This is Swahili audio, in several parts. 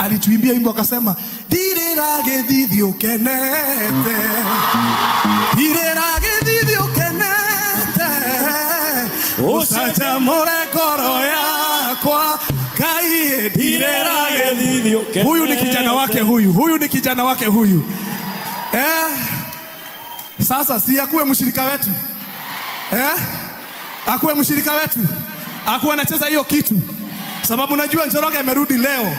alituimbia wimbo akasema dirira githithio kenete, dirira githithio kenete, usacha more koro yakwa kai, dirira githithio kenete. Huyu ni kijana wake huyu ni kijana wake huyu. Sasa si akuwe mshirika wetu. Akuwe mshirika wetu. Akuwe anacheza hiyo kitu. Sababu najua Njoroge amerudi leo.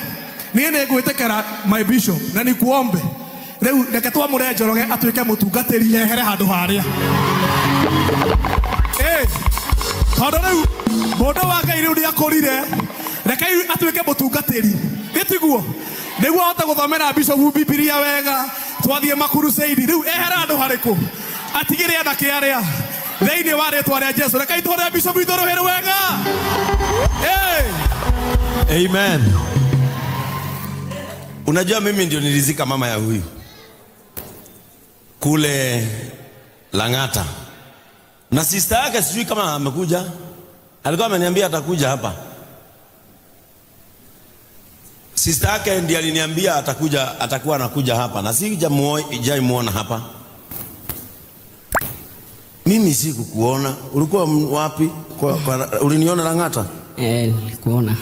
Niende gwetekera my bishop na nikuombe. Leo ndeketwa mure Njoroge atuike mutungatiri yehere handu haria. Tondu riu mundu wa Ngai riu ndi akorire. Reke atuike mutungatiri. Gitiguo. Niguo ahota guthomera bishop Biblia wega. Twathie makuruseidi riu ehera handu hariku. Atigire anake aria. Theini wa ritwa ria Jesu. Reke itore bishop itoro here wega. Amen. Unajua mimi ndio nilizika mama ya huyu kule Lang'ata, na sister yake sijui kama amekuja. Alikuwa ameniambia atakuja hapa. Sister yake ndiye aliniambia atakuwa anakuja hapa, na sijaimuona hapa. Mimi sikukuona. Ulikuwa wapi? Uliniona Lang'ata? Nilikuona.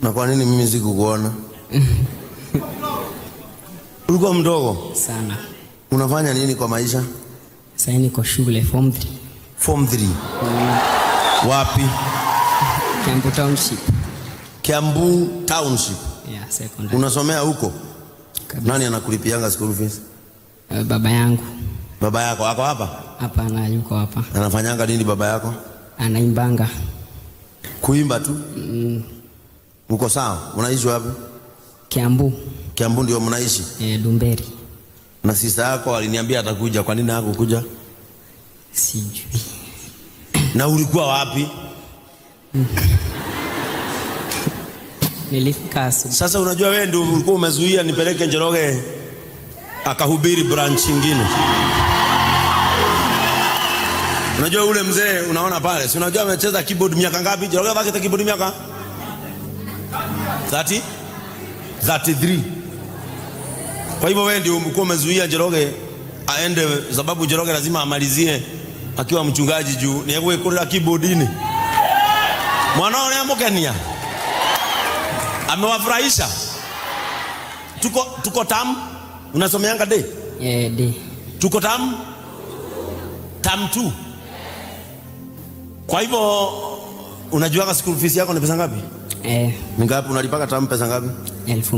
Na kwa nini mimi sikukuona? Ulikuwa mdogo sana. Unafanya nini kwa maisha? Sasa niko shule form 3. Form 3. Wapi? Kiambu Township. Kiambu Township. Yeah, secondary. Unasomea huko? Nani anakulipianga school fees? Baba yangu. Baba yako ako hapa? Hapana, yuko hapa. Anafanyanga nini baba yako? Anaimbanga. Kuimba tu? Uko sawa? Unaishi wapi? Kiambu. Kiambu ndio mnaishi? Dumberi. Na sister yako aliniambia atakuja, kwa nini hakukuja? Sijui. Na ulikuwa wapi? Nilifika asubuhi. Sasa unajua wewe ndio ulikuwa umezuia nipeleke Njoroge akahubiri branch nyingine. Unajua ule mzee unaona pale, si unajua amecheza keyboard miaka ngapi? Njoroge bakita keyboard miaka 33. Kwa hivyo wewe ndio ulikuwa umezuia Njoroge aende, sababu Njoroge lazima amalizie akiwa mchungaji juu ni yeye kuweka keyboardini. Mwanao ni amokania. Amewafurahisha. Tuko tam. Unasomeanga day? Day. Tuko tam 2. Kwa hivyo unajua school fees yako ni pesa ngapi? Ni ngapi unalipaka tam, pesa ngapi? 1000.